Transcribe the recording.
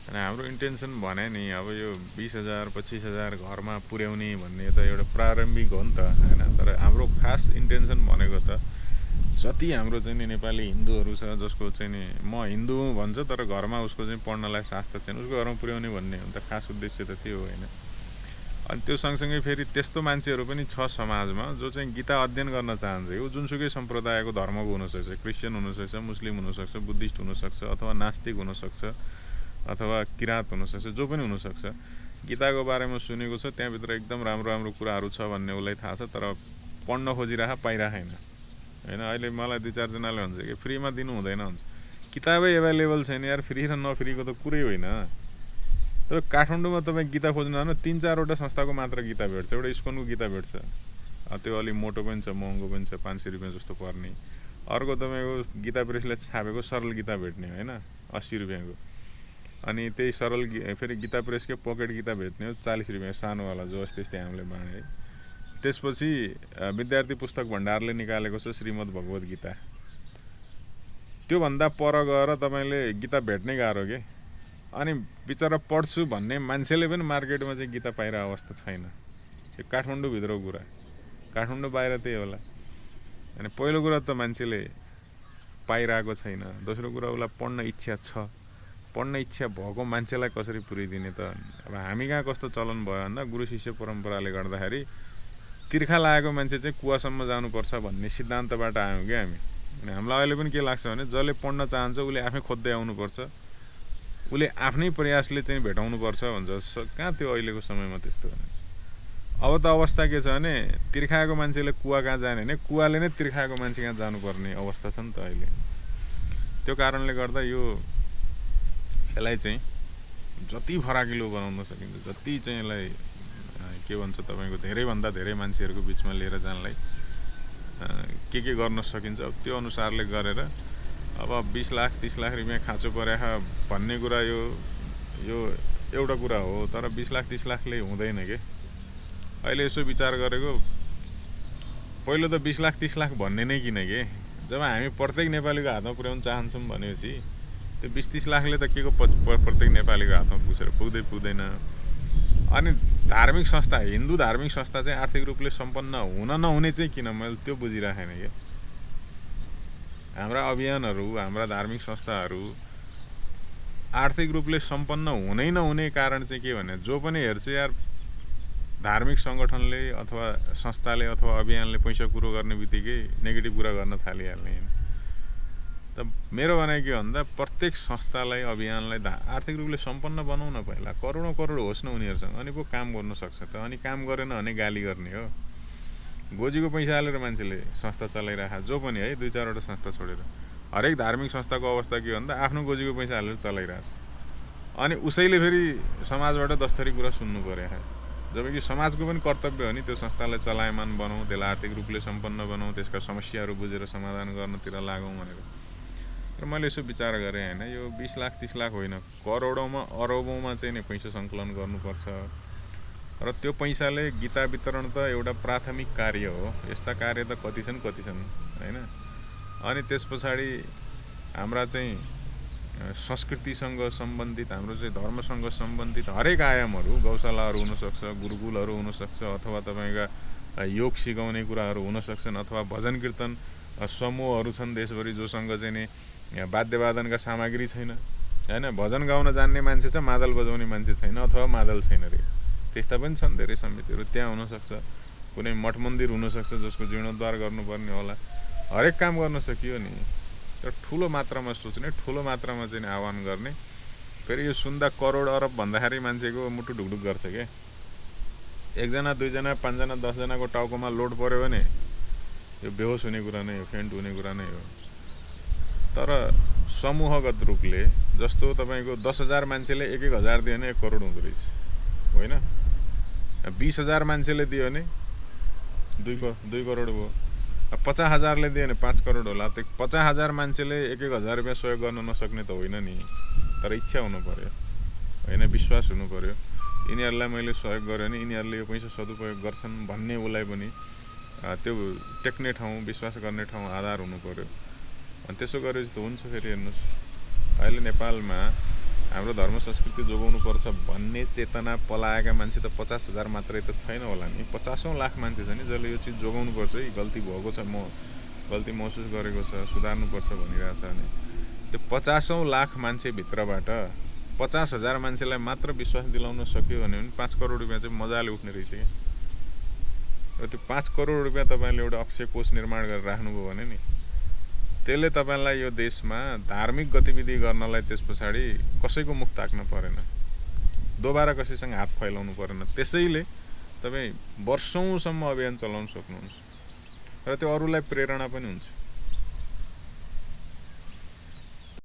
अनि हाम्रो इन्टेन्सन भने नि अब यो 20,000 25,000 घरमा पुर्याउने भन्ने त एउटा प्रारम्भिक हो नि त हैन। तर हाम्रो खास इन्टेन्सन भनेको त जति हाम्रो चाहिँ नि नेपाली हिन्दूहरू छ जसको चाहिँ नि म हिन्दू हुँ भन्छ तर घरमा उसको चाहिँ पढ्नलाई शास्त्र छैन उसको घरमा पुर्याउने भन्ने हो नि त खास उद्देश्य त त्यो होइन। अनि त्यो सँगसँगै फेरि त्यस्तो मान्छेहरू पनि छ समाजमा जो चाहिँ गीता अध्ययन गर्न चाहन्छ। यो जुनसुकै सम्प्रदायको धर्मको हुनसक्छ, क्रिस्चियन हुनसक्छ, मुस्लिम हुनसक्छ, बुद्धिस्ट हुनसक्छ अथवा नास्तिक हुनसक्छ अथवा किराँत हुनसक्छ, जो पनि हुनसक्छ। गीताको बारेमा सुनेको छ, त्यहाँभित्र एकदम राम्रो राम्रो कुराहरू छ भन्ने उसलाई थाहा छ तर पढ्न खोजिरह पाइरहेन हैन। अहिले मलाई 2-4जनाले भन्छ कि फ्रीमा दिनु हुँदैन भन्छ। किताबै एभाइलेबल छैन यार, फ्री र नफ्रीको त कुरै होइन। तर काठमाडौँमा तपाईँ गीता खोज्नु जानु 3-4वटा संस्थाको मात्र गीता भेट्छ, एउटा इस्कनको गीता भेट्छ, त्यो अलि मोटो पनि छ, महँगो पनि छ, 500 रुपियाँ जस्तो पर्ने। अर्को तपाईँको गीता प्रेसले छापेको सरल गीता भेट्ने होइन 80 रुपियाँको। अनि त्यही सरल फेरि गीता प्रेसकै पकेट गीता भेट्ने हो 40 रुपियाँ सानोवाला जो अस्ति त्यस्तै हामीले बाँडे है। त्यसपछि विद्यार्थी पुस्तक भण्डारले निकालेको छ श्रीमद् भगवत गीता। त्योभन्दा पर गएर तपाईँले गीता भेट्नै गाह्रो के। अनि बिचरा पढ्छु भन्ने मान्छेले पनि मार्केटमा चाहिँ गीता पाइरहेको अवस्था छैन। यो काठमाडौँभित्रको कुरा, काठमाडौँ बाहिर त्यही होला। अनि पहिलो कुरा त मान्छेले पाइरहेको छैन, दोस्रो कुरा उसलाई पढ्न इच्छा छ। पढ्न इच्छा भएको मान्छेलाई कसरी पुर्याइदिने त। अब हामी कहाँ कस्तो चलन भयो भन्दा गुरु शिष्य परम्पराले गर्दाखेरि तिर्खा लागेको मान्छे चाहिँ कुवासम्म जानुपर्छ भन्ने सिद्धान्तबाट आयौँ क्या हामी। अनि हामीलाई अहिले पनि के लाग्छ भने जसले पढ्न चाहन्छ उसले आफै खोज्दै आउनुपर्छ, उसले आफ्नै प्रयासले चाहिँ भेटाउनुपर्छ भन्छ। कहाँ त्यो अहिलेको समयमा त्यस्तो होइन। अब त अवस्था के छ भने तिर्खाएको मान्छेले कुवा कहाँ जाने भने कुवाले नै तिर्खाएको मान्छे कहाँ जानुपर्ने अवस्था छ नि त अहिले। त्यो कारणले गर्दा यसलाई चाहिँ जति फराकिलो बनाउन सकिन्छ, जति चाहिँ यसलाई के भन्छ तपाईँको धेरैभन्दा धेरै मान्छेहरूको बिचमा लिएर जानलाई के गर्न सकिन्छ अब त्यो अनुसारले गरेर अब 20 लाख 30 लाख रुपियाँ खाँचो परेको भन्ने कुरा यो एउटा कुरा हो। तर 20 लाख 30 लाखले हुँदैन के। अहिले यसो विचार गरेको पहिलो त 20 लाख 30 लाख भन्ने नै किन के। जब हामी प्रत्येक नेपालीको हातमा पुर्याउन चाहन्छौँ भनेपछि त्यो 20-30 लाखले त के को प्रत्येक नेपालीको हातमा पुग्दैन। अनि धार्मिक संस्था, हिन्दू धार्मिक संस्था चाहिँ आर्थिक रूपले सम्पन्न हुन नहुने चाहिँ किन, मैले त्यो बुझिराखेन क्या। हाम्रा अभियानहरू, हाम्रा धार्मिक संस्थाहरू आर्थिक रूपले सम्पन्न हुनै नहुने कारण चाहिँ के भने जो पनि हेर्छ यार धार्मिक सङ्गठनले अथवा संस्थाले अथवा अभियानले पैसा कुरो गर्ने बित्तिकै नेगेटिभ कुरा गर्न थालिहाल्ने। त मेरो भनाइ के भन्दा प्रत्येक संस्थालाई अभियानलाई आर्थिक रूपले सम्पन्न बनाउन पहिला करोडौँ करोड होस् न उनीहरूसँग, अनि पो काम गर्न सक्छ त। अनि काम गरेन भने गाली गर्ने हो। गोजीको पैसा हालेर मान्छेले संस्था चलाइरहेको जो पनि है 2-4वटा संस्था छोडेर हरेक धार्मिक संस्थाको अवस्था के भन्दा आफ्नो गोजीको पैसा हालेर चलाइरहेछ। अनि उसैले फेरि समाजबाट 10 थरी कुरा सुन्नु पर्यो। जबकि समाजको पनि कर्तव्य हो नि त्यो संस्थालाई चलायमान बनाऊ, त्यसलाई आर्थिक रूपले सम्पन्न बनाऊ, त्यसका समस्याहरू बुझेर समाधान गर्नतिर लागौँ भनेर। र मैले यसो विचार गरेँ होइन, यो 20 लाख 30 लाख होइन, करोडौँमा अरबौँमा चाहिँ नि पैसा सङ्कलन गर्नुपर्छ। र त्यो पैसाले गीता वितरण त एउटा प्राथमिक कार्य हो। यस्ता कार्य त कति छन् होइन। अनि त्यस पछाडि हाम्रा चाहिँ संस्कृतिसँग सम्बन्धित, हाम्रो चाहिँ धर्मसँग सम्बन्धित हरेक आयामहरू, गौशालाहरू हुनसक्छ, गुरुकुलहरू हुनसक्छ, अथवा तपाईँका योग सिकाउने कुराहरू हुनसक्छन्, अथवा भजन कीर्तन समूहहरू छन् देशभरि जोसँग चाहिँ नि वाद्यवादनका सामग्री छैन होइन। भजन गाउन जान्ने मान्छे छ, मादल बजाउने मान्छे छैन अथवा मादल छैन रे, त्यस्ता पनि छन् धेरै समितिहरू। त्यहाँ हुनसक्छ कुनै मठ मन्दिर हुनसक्छ जसको जीर्णोद्धार गर्नुपर्ने होला। हरेक काम गर्न सकियो नि। तर ठुलो मात्रामा सोच्ने, ठुलो मात्रामा चाहिँ आह्वान गर्ने। फेरि यो सुन्दा करोड अरब भन्दाखेरि मान्छेको मुटु ढुकढुक गर्छ क्या। 1 जना 2 जना 5 जना 10 जनाको टाउकोमा लोड पऱ्यो भने यो बेहोस हुने कुरा नै हो, फेन्ट हुने कुरा नै हो। तर समूहगत रूपले जस्तो तपाईँको 10,000 मान्छेले 1-1 हजार दियो भने 1 करोड हुँदो रहेछ होइन। 20,000 मान्छेले दियो भने 2 करोड भयो। 50,000ले दियो भने 5 करोड होला। त्यो 50,000 मान्छेले 1-1 हजार रुपियाँ सहयोग गर्न नसक्ने त होइन नि। तर इच्छा हुनु पर्यो होइन, विश्वास हुनु पर्यो। यिनीहरूलाई मैले सहयोग गरेँ भने यिनीहरूले यो पैसा सदुपयोग गर्छन् भन्ने उसलाई पनि त्यो टेक्ने ठाउँ, विश्वास गर्ने ठाउँ, आधार हुनु पर्यो। अनि त्यसो गरेपछि त हुन्छ। फेरि हेर्नुहोस् अहिले नेपालमा हाम्रो धर्म संस्कृति जोगाउनुपर्छ भन्ने चेतना पलाएका मान्छे त 50,000 मात्रै त छैन होला नि, 50औं लाख मान्छे छ नि जसले यो चिज जोगाउनुपर्छ है, गल्ती भएको छ, म गल्ती महसुस गरेको छ, सुधार्नुपर्छ भनिरहेछ भने त्यो 50औं लाख मान्छेभित्रबाट 50,000 मान्छेलाई मात्र विश्वास दिलाउन सक्यो भने 5 करोड रुपियाँ चाहिँ मजाले उठ्ने रहेछ क्या। र त्यो 5 करोड रुपियाँ तपाईँले एउटा अक्षय कोष निर्माण गरेर राख्नुभयो भने नि त्यसले तपाईँलाई यो देशमा धार्मिक गतिविधि गर्नलाई त्यस पछाडि कसैको मुख ताक्न परेन, दोबारा कसैसँग हात फैलाउनु परेन। त्यसैले तपाईँ वर्षौँसम्म अभियान चलाउन सक्नुहुन्छ र त्यो अरूलाई प्रेरणा पनि हुन्छ।